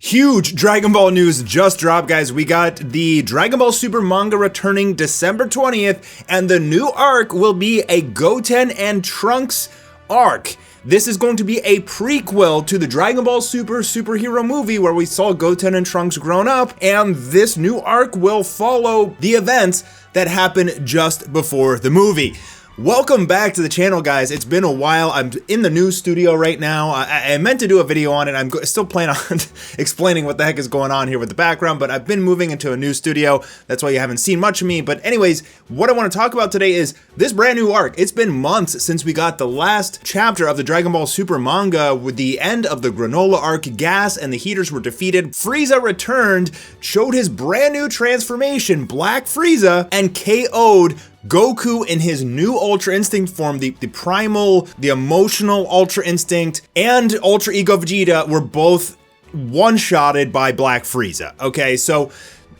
Huge Dragon Ball news just dropped, guys. We got the Dragon Ball Super manga returning December 20th, and the new arc will be a Goten and Trunks arc. This is going to be a prequel to the Dragon Ball Super superhero movie where we saw Goten and Trunks grown up, and this new arc will follow the events that happened just before the movie. Welcome back to the channel, guys. It's been a while. I'm in the new studio right now. I meant to do a video on it. I'm still planning on explaining what the heck is going on here with the background, but I've been moving into a new studio. That's why you haven't seen much of me. But anyways, what I want to talk about today is this brand new arc. It's been months since we got the last chapter of the Dragon Ball Super manga with the end of the Granola arc. Gas and the heaters were defeated. Frieza returned, showed his brand new transformation, Black Frieza, and KO'd Goku in his new Ultra Instinct form, the primal, the emotional Ultra Instinct, and Ultra Ego Vegeta were both one-shotted by Black Frieza. Okay, so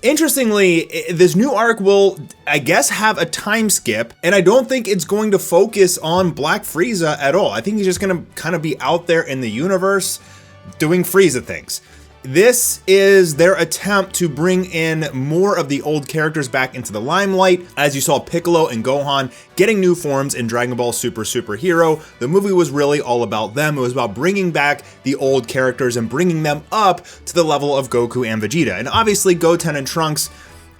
interestingly, this new arc will, I guess, have a time skip, and I don't think it's going to focus on Black Frieza at all. I think he's just gonna kind of be out there in the universe doing Frieza things. This is their attempt to bring in more of the old characters back into the limelight. As you saw Piccolo and Gohan getting new forms in Dragon Ball Super Superhero, the movie was really all about them. It was about bringing back the old characters and bringing them up to the level of Goku and Vegeta. And obviously Goten and Trunks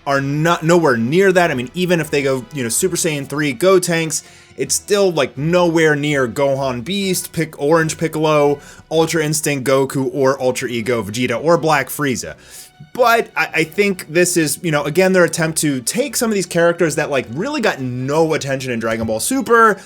are nowhere near that. I mean, even if they go, Super Saiyan 3 Gotenks, it's still like nowhere near Gohan Beast, Orange Piccolo, Ultra Instinct Goku, or Ultra Ego Vegeta, or Black Frieza. But I think this is, again, their attempt to take some of these characters that like really got no attention in Dragon Ball Super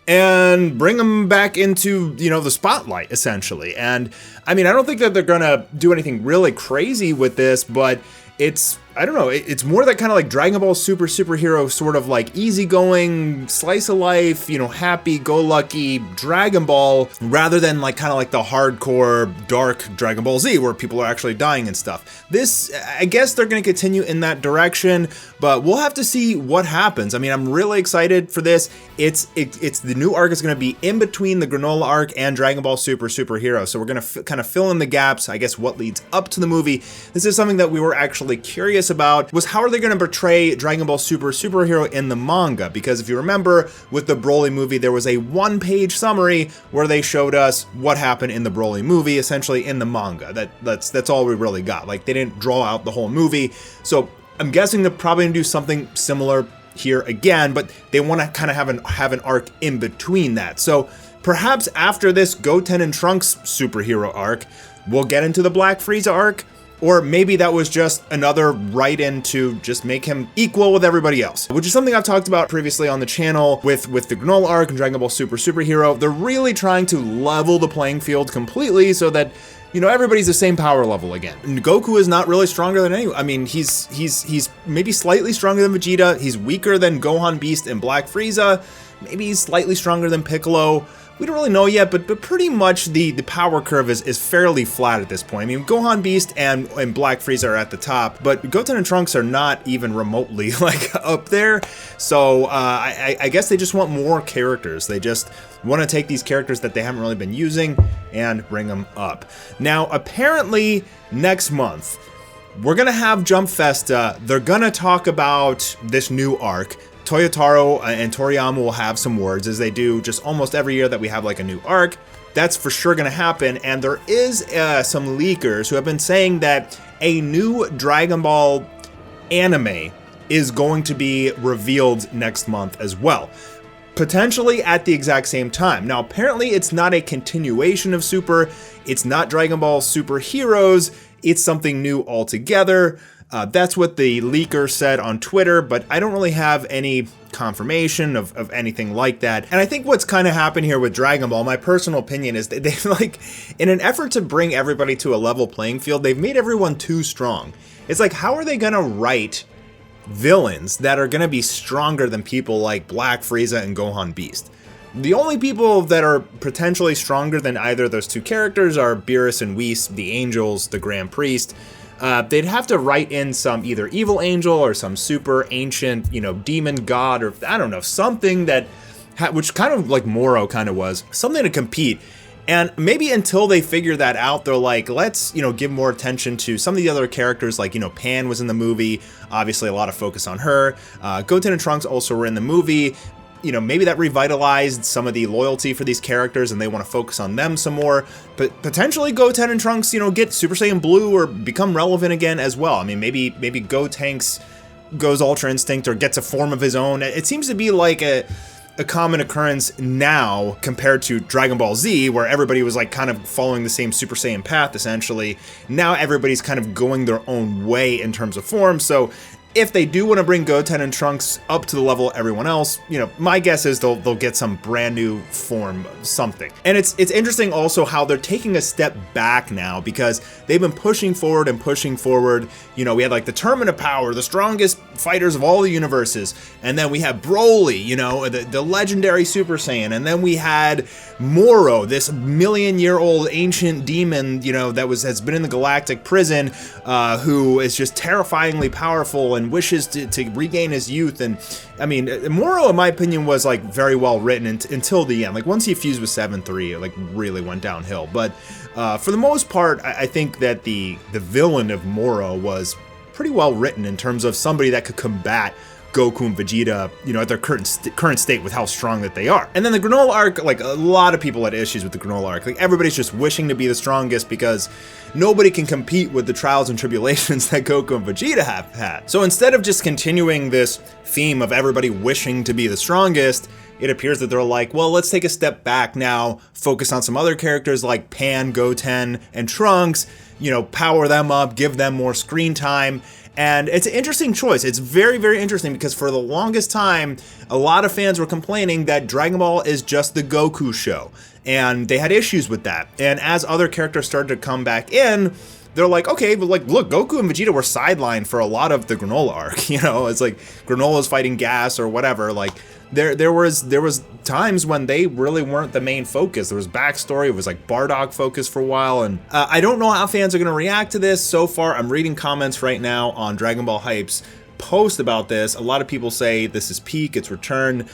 and bring them back into, the spotlight, essentially. And I mean, I don't think that they're gonna do anything really crazy with this, but it's, I don't know, it's more that kind of like Dragon Ball Super superhero sort of like easygoing, slice of life, happy-go-lucky Dragon Ball, rather than like kind of like the hardcore dark Dragon Ball Z where people are actually dying and stuff. This, I guess they're going to continue in that direction, but we'll have to see what happens. I mean, I'm really excited for this. It's the new arc is going to be in between the Granola arc and Dragon Ball Super superhero. So we're going to kind of fill in the gaps, I guess, what leads up to the movie. This is something that we were actually curious about, was how are they going to portray Dragon Ball Super superhero in the manga? Because if you remember, with the Broly movie, there was a one-page summary where they showed us what happened in the Broly movie, essentially in the manga. That's all we really got. Like, they didn't draw out the whole movie. So I'm guessing they're probably going to do something similar here again, but they want to kind of have an arc in between that. So perhaps after this Goten and Trunks superhero arc, we'll get into the Black Frieza arc. Or maybe that was just another write-in to just make him equal with everybody else, which is something I've talked about previously on the channel with the Granola arc and Dragon Ball Super Superhero. They're really trying to level the playing field completely so that, everybody's the same power level again. And Goku is not really stronger than anyone. I mean, he's maybe slightly stronger than Vegeta. He's weaker than Gohan Beast and Black Frieza. Maybe he's slightly stronger than Piccolo. We don't really know yet, but pretty much the power curve is fairly flat at this point. I mean, Gohan Beast and Black Frieza are at the top, but Goten and Trunks are not even remotely like up there. So I guess they just want more characters. They just want to take these characters that they haven't really been using and bring them up. Now, apparently next month, we're gonna have Jump Festa. They're gonna talk about this new arc. Toyotaro and Toriyama will have some words, as they do just almost every year that we have like a new arc. That's for sure going to happen, and there is some leakers who have been saying that a new Dragon Ball anime is going to be revealed next month as well, potentially at the exact same time. Now, apparently it's not a continuation of Super, it's not Dragon Ball Super Heroes, it's something new altogether. That's what the leaker said on Twitter, but I don't really have any confirmation of anything like that. And I think what's kind of happened here with Dragon Ball, my personal opinion, is that they've like, in an effort to bring everybody to a level playing field, they've made everyone too strong. It's like, how are they gonna write villains that are gonna be stronger than people like Black Frieza and Gohan Beast? The only people that are potentially stronger than either of those two characters are Beerus and Whis, the Angels, the Grand Priest. They'd have to write in some either evil angel or some super ancient, demon god, or I don't know, something that, which kind of like Moro kind of was, something to compete. And maybe until they figure that out, they're like, let's, give more attention to some of the other characters. Like, Pan was in the movie, obviously a lot of focus on her. Goten and Trunks also were in the movie. Maybe that revitalized some of the loyalty for these characters and they want to focus on them some more. But potentially Goten and Trunks, get Super Saiyan Blue or become relevant again as well. I mean, maybe Gotenks goes Ultra Instinct or gets a form of his own. It seems to be like a common occurrence now compared to Dragon Ball Z, where everybody was like kind of following the same Super Saiyan path essentially. Now everybody's kind of going their own way in terms of form. So if they do want to bring Goten and Trunks up to the level of everyone else, my guess is they'll get some brand new form, something. And it's interesting also how they're taking a step back now, because they've been pushing forward and pushing forward. We had like the Tournament of Power, the strongest fighters of all the universes, and then we had Broly, the legendary Super Saiyan, and then we had Moro, this million-year-old ancient demon, that has been in the galactic prison, who is just terrifyingly powerful and wishes to regain his youth. And I mean, Moro, in my opinion, was like very well written until the end. Like once he fused with 7-3, it like really went downhill. But for the most part, I think that the villain of Moro was pretty well written in terms of somebody that could combat Goku and Vegeta, at their current state with how strong that they are. And then the Granola arc, like a lot of people had issues with the Granola arc. Like everybody's just wishing to be the strongest because nobody can compete with the trials and tribulations that Goku and Vegeta have had. So instead of just continuing this theme of everybody wishing to be the strongest, it appears that they're like, well, let's take a step back now, focus on some other characters like Pan, Goten, and Trunks, power them up, give them more screen time. And it's an interesting choice. It's very, very interesting because for the longest time, a lot of fans were complaining that Dragon Ball is just the Goku show. And they had issues with that. And as other characters started to come back in, they're like, okay, but like, look, Goku and Vegeta were sidelined for a lot of the Granola arc. It's like Granola's fighting Gas or whatever. Like there was times when they really weren't the main focus. There was backstory. It was like Bardock focus for a while. And I don't know how fans are going to react to this. So far, I'm reading comments right now on Dragon Ball Hype's post about this. A lot of people say this is peak, it's return.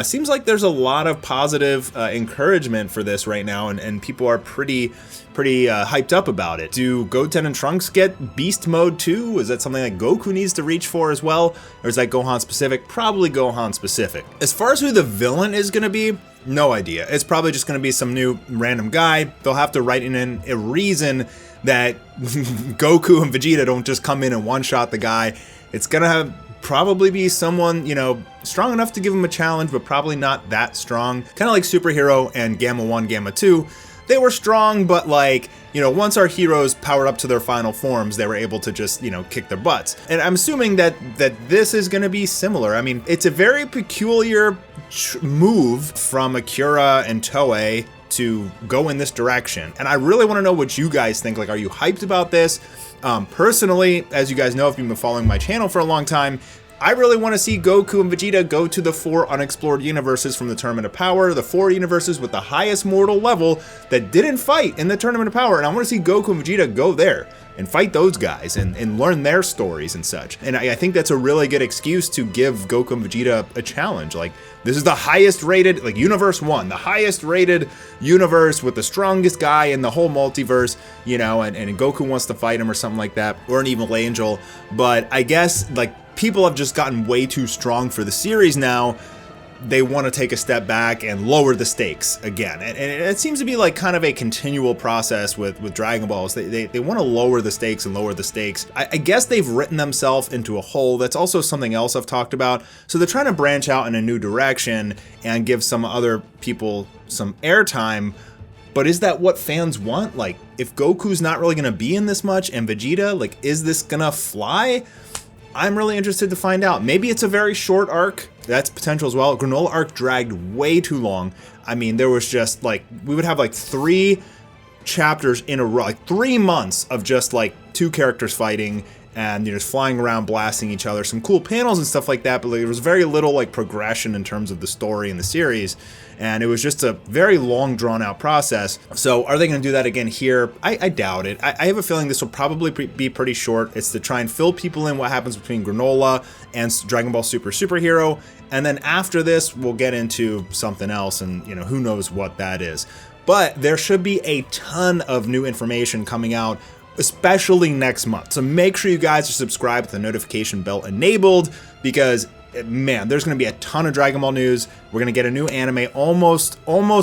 Seems like there's a lot of positive encouragement for this right now, and people are pretty hyped up about it. Do Goten and Trunks get Beast Mode too? Is that something that Goku needs to reach for as well? Or is that Gohan specific? Probably Gohan specific. As far as who the villain is going to be, no idea. It's probably just going to be some new random guy. They'll have to write in a reason that Goku and Vegeta don't just come in and one-shot the guy. It's gonna probably be someone, strong enough to give him a challenge, but probably not that strong. Kind of like Superhero and Gamma 1, Gamma 2. They were strong, but like, once our heroes powered up to their final forms, they were able to just, kick their butts. And I'm assuming that this is gonna be similar. I mean, it's a very peculiar move from Akira and Toei to go in this direction. And I really want to know what you guys think. Like, are you hyped about this? Personally, as you guys know, if you've been following my channel for a long time, I really want to see Goku and Vegeta go to the 4 unexplored universes from the Tournament of Power, the 4 universes with the highest mortal level that didn't fight in the Tournament of Power. And I want to see Goku and Vegeta go there and fight those guys and learn their stories and such. And I think that's a really good excuse to give Goku and Vegeta a challenge. Like, this is the highest rated, like Universe 1, the highest rated universe with the strongest guy in the whole multiverse, and Goku wants to fight him or something like that, or an evil angel. But I guess, like, people have just gotten way too strong for the series now. They want to take a step back and lower the stakes again. And it seems to be like kind of a continual process with Dragon Balls. They want to lower the stakes and lower the stakes. I guess they've written themselves into a hole. That's also something else I've talked about. So they're trying to branch out in a new direction and give some other people some airtime. But is that what fans want? Like, if Goku's not really going to be in this much and Vegeta, like, is this going to fly? I'm really interested to find out. Maybe it's a very short arc. That's potential as well. Granola arc dragged way too long. I mean, there was just like, we would have like 3 chapters in a row, like 3 months of just like 2 characters fighting and just flying around, blasting each other. Some cool panels and stuff like that, but there was very little like progression in terms of the story in the series. And it was just a very long, drawn-out process. So are they going to do that again here? I doubt it. I have a feeling this will probably be pretty short. It's to try and fill people in what happens between Granola and Dragon Ball Super Superhero. And then after this, we'll get into something else, and who knows what that is. but there should be a ton of new information coming out, especially next month. So make sure you guys are subscribed with the notification bell enabled, because man, there's going to be a ton of Dragon Ball news. We're going to get a new anime, almost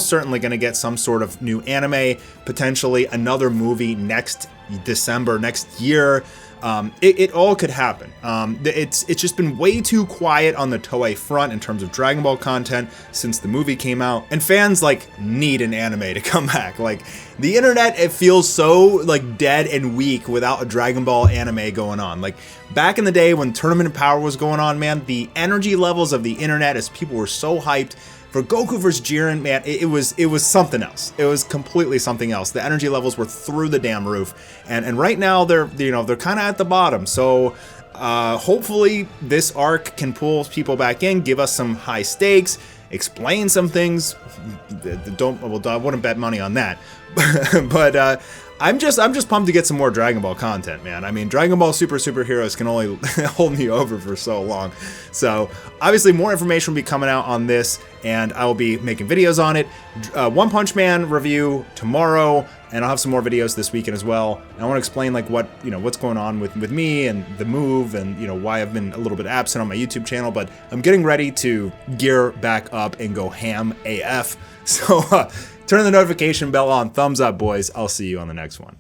certainly going to get some sort of new anime, potentially another movie next December, next year. It all could happen. It's just been way too quiet on the Toei front in terms of Dragon Ball content since the movie came out, and fans like need an anime to come back. Like the internet, it feels so like dead and weak without a Dragon Ball anime going on. Like back in the day when Tournament of Power was going on, man, the energy levels of the internet as people were so hyped for Goku vs. Jiren, man, it was something else. It was completely something else. The energy levels were through the damn roof, and right now they're kind of at the bottom. So hopefully this arc can pull people back in, give us some high stakes, explain some things. I wouldn't bet money on that, but I'm just pumped to get some more Dragon Ball content, man. I mean, Dragon Ball Superheroes can only hold me over for so long. So obviously more information will be coming out on this, and I will be making videos on it. One Punch Man review tomorrow, and I'll have some more videos this weekend as well. And I want to explain like what's going on with me and the move, and why I've been a little bit absent on my YouTube channel, but I'm getting ready to gear back up and go ham AF. So turn the notification bell on. Thumbs up, boys. I'll see you on the next one.